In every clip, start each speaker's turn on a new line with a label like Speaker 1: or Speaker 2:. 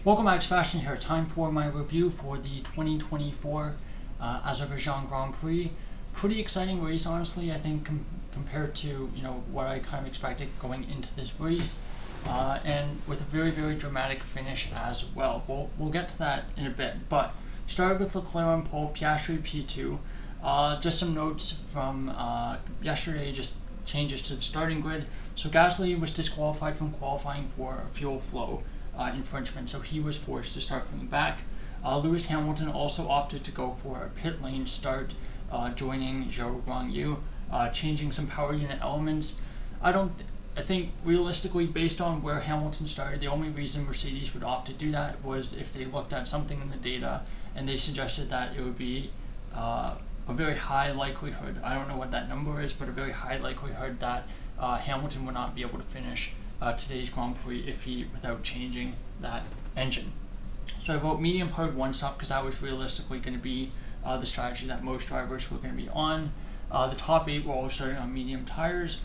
Speaker 1: Welcome back to Fashion here. Time for my review for the 2024 Azerbaijan Grand Prix. Pretty exciting race, honestly. I think compared to what I kind of expected going into this race, and with a very dramatic finish as well. We'll get to that in a bit. But started with Leclerc on pole, Piastri P2. Just some notes from yesterday, just changes to the starting grid. So Gasly was disqualified from qualifying for fuel flow infringement, so he was forced to start from the back. Lewis Hamilton also opted to go for a pit lane start, joining Zhou Guanyu, changing some power unit elements. I think realistically, based on where Hamilton started, the only reason Mercedes would opt to do that was if they looked at something in the data and they suggested that it would be a very high likelihood, I don't know what that number is, but a very high likelihood that Hamilton would not be able to finish today's Grand Prix without changing that engine. So I wrote medium powered one stop because that was realistically going to be the strategy that most drivers were going to be on. The top 8 were all starting on medium tires.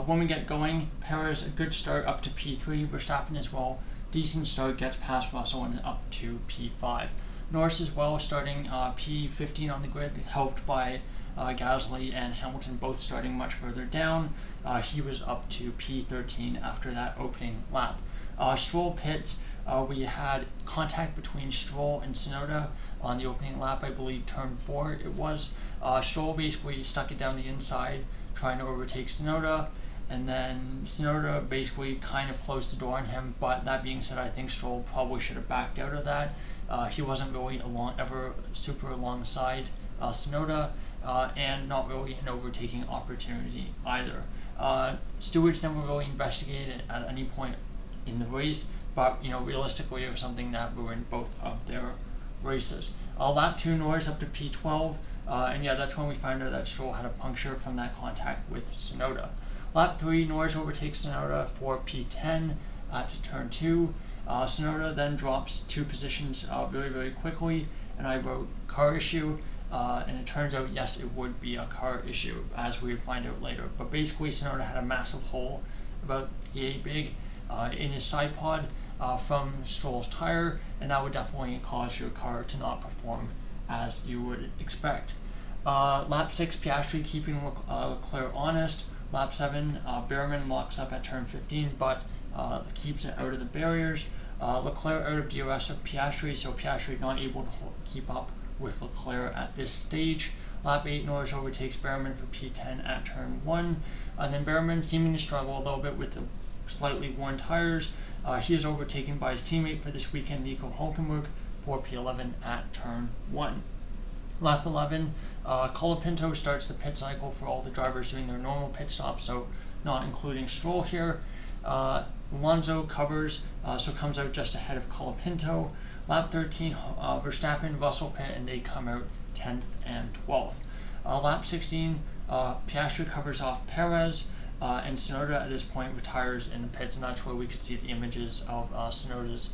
Speaker 1: When we get going, Perez a good start up to P3, Verstappen as well, decent start, gets past Russell and up to P5. Norris as well, starting P15 on the grid, helped by Gasly and Hamilton both starting much further down. He was up to P13 after that opening lap. Stroll pits, we had contact between Stroll and Tsunoda on the opening lap, I believe turn 4 it was. Stroll basically stuck it down the inside, trying to overtake Tsunoda, and then Tsunoda basically kind of closed the door on him, but that being said, I think Stroll probably should have backed out of that. He wasn't really ever super alongside Tsunoda, and not really an overtaking opportunity either. Stewards never really investigated at any point in the race, but realistically it was something that ruined both of their races. Lap 2, Norris up to P12, and yeah, that's when we found out that Stroll had a puncture from that contact with Tsunoda. Lap 3, Norris overtakes Tsunoda for P10 to turn 2. Tsunoda then drops 2 positions very quickly, and I wrote car issue. And it turns out, yes, it would be a car issue, as we would find out later. But basically, Tsunoda had a massive hole, about yay big, in his side pod from Stroll's tire, and that would definitely cause your car to not perform as you would expect. Lap 6, Piastri keeping Leclerc honest. Lap 7, Behrman locks up at turn 15, but keeps it out of the barriers. Leclerc out of DRS of Piastri, so Piastri not able to keep up with Leclerc at this stage. Lap 8, Norris overtakes Behrman for P10 at turn 1, and then Behrman seeming to struggle a little bit with the slightly worn tires. He is overtaken by his teammate for this weekend, Nico Hülkenberg, for P11 at turn 1. Lap 11, Colapinto starts the pit cycle for all the drivers doing their normal pit stop, so not including Stroll here. Alonso covers, so comes out just ahead of Colapinto. Lap 13, Verstappen, Russell pit, and they come out 10th and 12th. Lap 16, Piastri covers off Perez, and Tsunoda at this point retires in the pits, and that's where we could see the images of Tsunoda's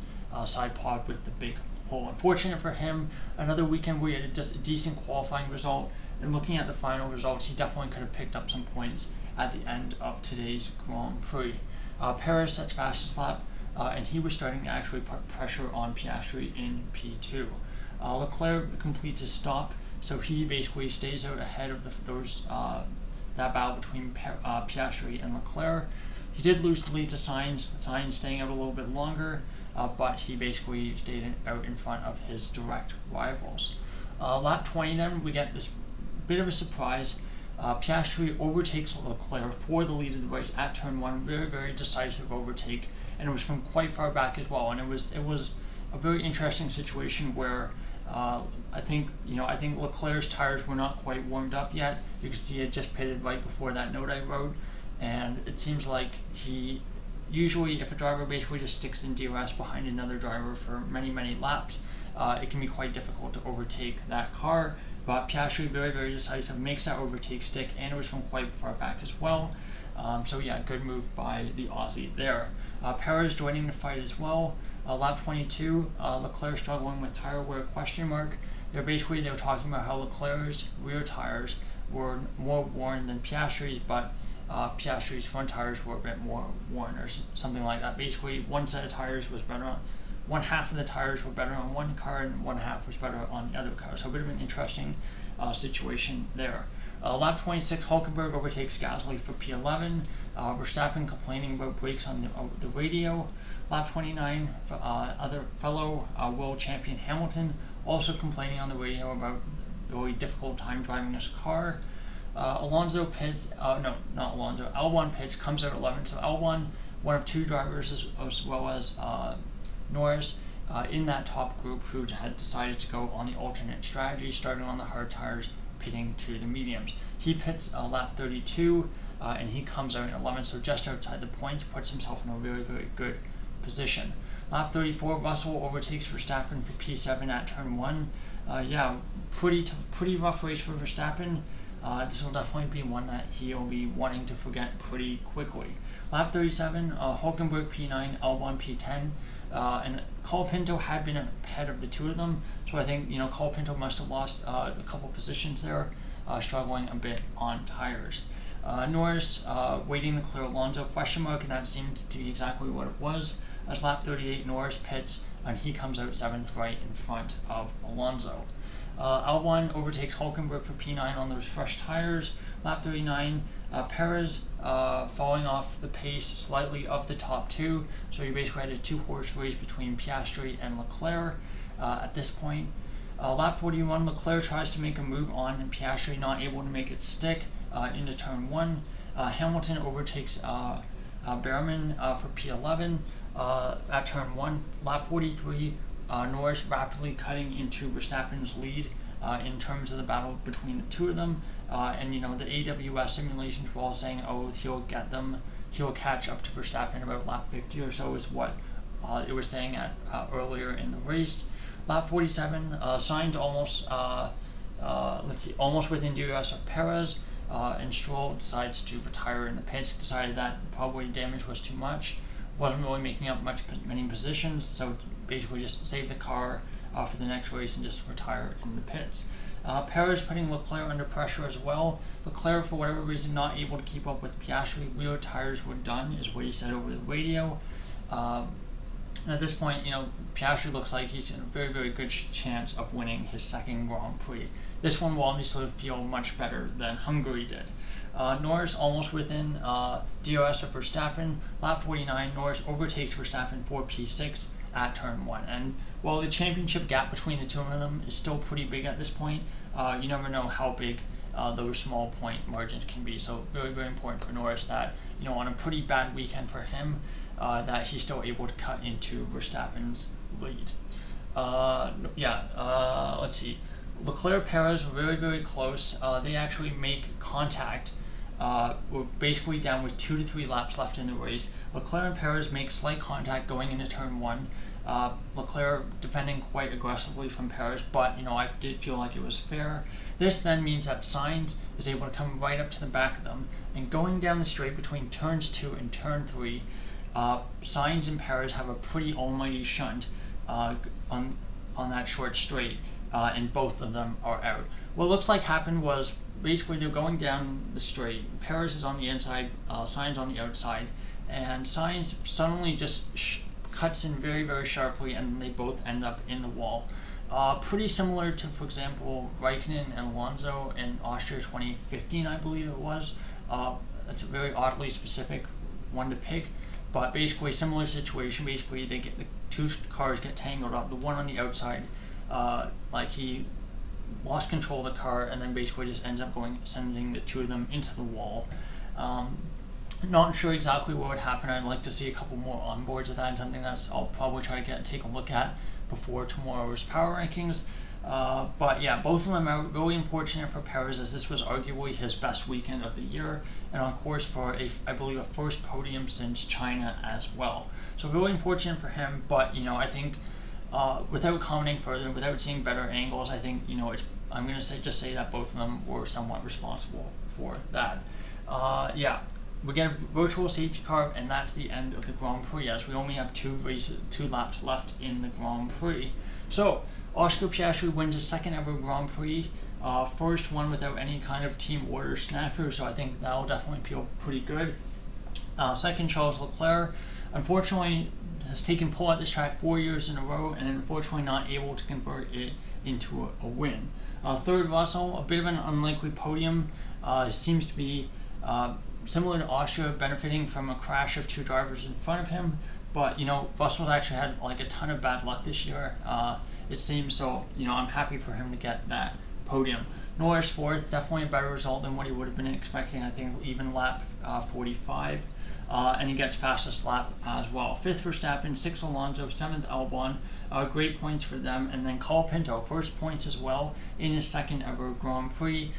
Speaker 1: side pod with the big hole. Unfortunate for him, another weekend where he had just a decent qualifying result, and looking at the final results, he definitely could have picked up some points at the end of today's Grand Prix. Perez sets fastest lap, and he was starting to actually put pressure on Piastri in P2. Leclerc completes his stop, so he basically stays out ahead of that battle between Piastri and Leclerc. He did lose the lead to Sainz staying out a little bit longer, but he basically stayed out in front of his direct rivals. Lap 20 then, we get this bit of a surprise. Piastri overtakes Leclerc for the lead of the race at turn 1, very decisive overtake, and it was from quite far back as well. And it was a very interesting situation where I think Leclerc's tires were not quite warmed up yet. You can see it just pitted right before that note I wrote, and it seems like he usually, if a driver basically just sticks in DRS behind another driver for many laps, it can be quite difficult to overtake that car. But Piastri very decisive, makes that overtake stick, and it was from quite far back as well. So yeah, good move by the Aussie there. Perez joining the fight as well. Lap 22, Leclerc struggling with tire wear ? They were talking about how Leclerc's rear tires were more worn than Piastri's, but Piastri's front tires were a bit more worn or something like that. Basically, one set of tires was better on, one half of the tires were better on one car and one half was better on the other car. So a bit of an interesting situation there. Lap 26, Hulkenberg overtakes Gasly for P11. Verstappen complaining about brakes on the radio. Lap 29, other fellow world champion Hamilton also complaining on the radio about a really difficult time driving his car. Alonso pits, no, not Alonso, Albon pits, comes out 11. So Albon, one of two drivers as well as Norris in that top group who had decided to go on the alternate strategy, starting on the hard tires, pitting to the mediums. He pits lap 32 and he comes out in 11, so just outside the points, puts himself in a very, very good position. Lap 34, Russell overtakes Verstappen for P7 at turn 1. Yeah, pretty rough race for Verstappen. This will definitely be one that he'll be wanting to forget pretty quickly. Lap 37, Hulkenberg P9, Albon P10, and Colapinto had been ahead of the two of them, so I think Colapinto must have lost a couple positions there, struggling a bit on tires. Norris waiting to clear Alonso, question mark, and that seemed to be exactly what it was. As lap 38, Norris pits and he comes out 7th right in front of Alonso. Albon overtakes Hulkenberg for P9 on those fresh tires. Lap 39, Perez falling off the pace slightly of the top two, so you basically had a two-horse race between Piastri and Leclerc at this point. Lap 41, Leclerc tries to make a move on and Piastri not able to make it stick into turn 1. Hamilton overtakes Behrman for P11 at turn 1. Lap 43, Norris rapidly cutting into Verstappen's lead in terms of the battle between the two of them. And the AWS simulations were all saying, oh, he'll catch up to Verstappen about lap 50 or so is what it was saying at earlier in the race. Lap 47, Sainz almost within DRS of Perez, and Stroll decides to retire in the pits, decided that probably damage was too much, wasn't really making up many positions, so basically just save the car for the next race and just retire in the pits. Perez putting Leclerc under pressure as well. Leclerc, for whatever reason, not able to keep up with Piastri. Rear tires were done, is what he said over the radio. And at this point, Piastri looks like he's in a very, very good chance of winning his second Grand Prix. This one will obviously feel much better than Hungary did. Norris almost within DRS of Verstappen. Lap 49, Norris overtakes Verstappen for P6 at turn 1. And while the championship gap between the two of them is still pretty big at this point, you never know how big those small point margins can be. So very, very important for Norris that, on a pretty bad weekend for him, that he's still able to cut into Verstappen's lead. Let's see. Leclerc Perez were very, very close. They actually make contact. We're basically down with 2 to 3 laps left in the race. Leclerc and Perez make slight contact going into turn 1. Leclerc defending quite aggressively from Perez, but I did feel like it was fair. This then means that Sainz is able to come right up to the back of them, and going down the straight between turns 2 and turn 3, Sainz and Perez have a pretty almighty shunt on that short straight, and both of them are out. What looks like happened was basically they're going down the straight. Perez is on the inside, Sainz on the outside, and Sainz suddenly just cuts in very, very sharply, and they both end up in the wall. Pretty similar to, for example, Raikkonen and Alonso in Austria 2015, I believe it was. It's a very oddly specific one to pick, but basically similar situation. Basically, the two cars get tangled up. The one on the outside, like he lost control of the car, and then basically just ends up sending the two of them into the wall. Not sure exactly what would happen. I'd like to see a couple more onboards of that, and something I'll probably try to take a look at before tomorrow's power rankings. But yeah, both of them are really unfortunate for Perez, as this was arguably his best weekend of the year, and on course for I believe a first podium since China as well. So really unfortunate for him, but I think without commenting further, without seeing better angles, I think I'm going to just say that both of them were somewhat responsible for that. Yeah. We get a virtual safety car, and that's the end of the Grand Prix, as we only have 2 laps left in the Grand Prix. So, Oscar Piastri wins his second ever Grand Prix, First one without any kind of team order snafu, so I think that'll definitely feel pretty good. Second, Charles Leclerc, unfortunately, has taken pole at this track 4 years in a row, and unfortunately not able to convert it into a win. Third, Russell, a bit of an unlikely podium. Seems to be similar to Austria, benefiting from a crash of 2 drivers in front of him. But, you know, Russell's actually had like a ton of bad luck this year, it seems. So, you know, I'm happy for him to get that podium. Norris fourth, definitely a better result than what he would have been expecting. I think even lap 45. And he gets fastest lap as well. Fifth, Verstappen. Sixth, Alonso. Seventh, Albon. Great points for them. And then Colapinto, first points as well in his second ever Grand Prix.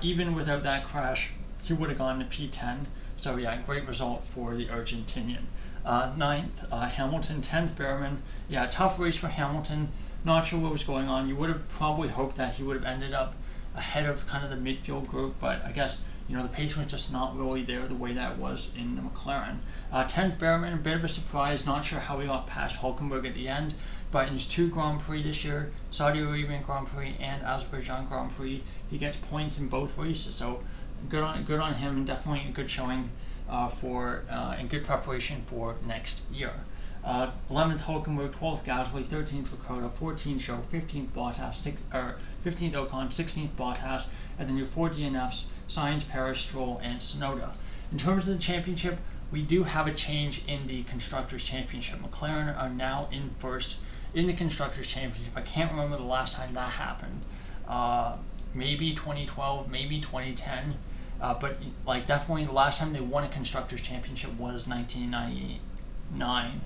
Speaker 1: Even without that crash, he would have gone to P10. So yeah, great result for the Argentinian. Ninth, Hamilton. 10th, Behrman. Yeah, tough race for Hamilton. Not sure what was going on. You would have probably hoped that he would have ended up ahead of kind of the midfield group, but I guess, you know, the pace was just not really there the way that it was in the McLaren. 10th, Behrman, a bit of a surprise. Not sure how he got past Hülkenberg at the end, but in his 2 Grand Prix this year, Saudi Arabian Grand Prix and Azerbaijan Grand Prix, he gets points in both races. So good on him, and definitely a good showing and good preparation for next year. 11th, Hülkenberg. 12th, Gasly. 13th, Ricciardo. 14th, Zhou. 15th, Bottas. 15th, Ocon. 16th, Bottas. And then your 4 DNFs, Sainz, Perez, Stroll, and Tsunoda. In terms of the championship, we do have a change in the Constructors' Championship. McLaren are now in first in the Constructors' Championship. I can't remember the last time that happened. Maybe 2012, maybe 2010. But like definitely the last time they won a Constructors' Championship was 1999.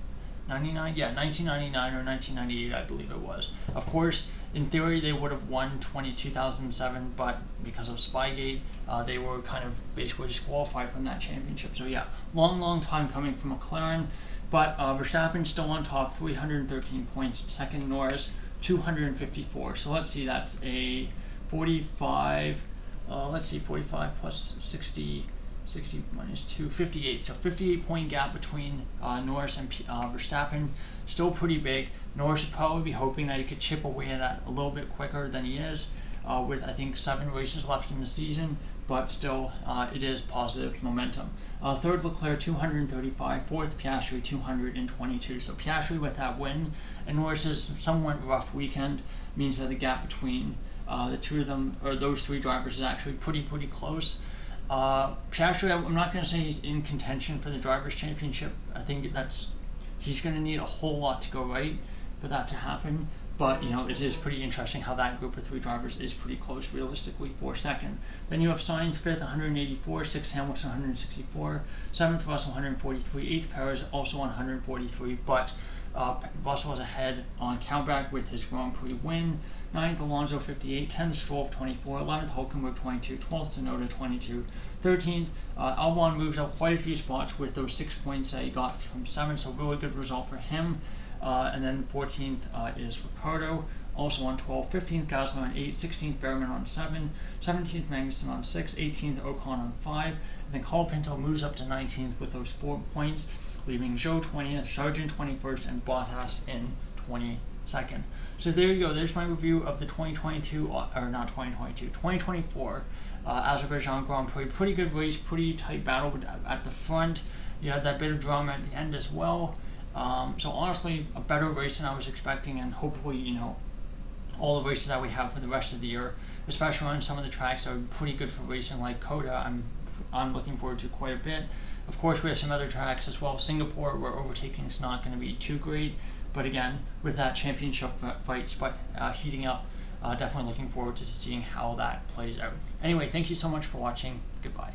Speaker 1: 1999 or 1998, I believe it was. Of course, in theory, they would have won 2007, but because of Spygate, they were kind of basically disqualified from that championship. So yeah, long time coming from McLaren, but Verstappen still on top, 313 points. Second, Norris, 254. So let's see, that's a 45. Let's see, 45 plus 60 minus 2, 58. So 58 point gap between Norris and Verstappen. Still pretty big. Norris would probably be hoping that he could chip away at that a little bit quicker than he is, with I think 7 races left in the season, but still it is positive momentum. Third, Leclerc, 235. Fourth, Piastri, 222. So Piastri with that win, and Norris's somewhat rough weekend means that the gap between the two of them, or those 3 drivers, is actually pretty close. Piastri, I'm not going to say he's in contention for the Drivers' Championship. I think he's going to need a whole lot to go right for that to happen. But, you know, it is pretty interesting how that group of 3 drivers is pretty close realistically for second. Then you have Sainz, 5th, 184, 6th, Hamilton, 164, 7th, Russell, 143, 8th, Perez, also on 143, but Russell was ahead on comeback with his Grand Prix win. 9th, Alonso, 58, 10th, Stroll, 24, 11th, Hülkenberg, 22, 12th, Tsunoda, 22, 13th, Albon moves up quite a few spots with those 6 points that he got from 7, so really good result for him. And then 14th is Ricciardo, also on 12, 15th, Gasly on 8, 16th, Behrman on 7, 17th, Magnussen on 6, 18th, Ocon on 5, and then Colapinto moves up to 19th with those 4 points, leaving Zhou 20th, Sargent 21st, and Bottas in 22nd. So there you go, there's my review of the 2024 Azerbaijan Grand Prix. Pretty good race, pretty tight battle at the front. You had that bit of drama at the end as well. So honestly, a better race than I was expecting, and hopefully, you know, all the races that we have for the rest of the year, especially on some of the tracks that are pretty good for racing, like Coda, I'm looking forward to quite a bit. Of course, we have some other tracks as well. Singapore, where overtaking is not going to be too great, but again, with that championship fight heating up, definitely looking forward to seeing how that plays out. Anyway, thank you so much for watching. Goodbye.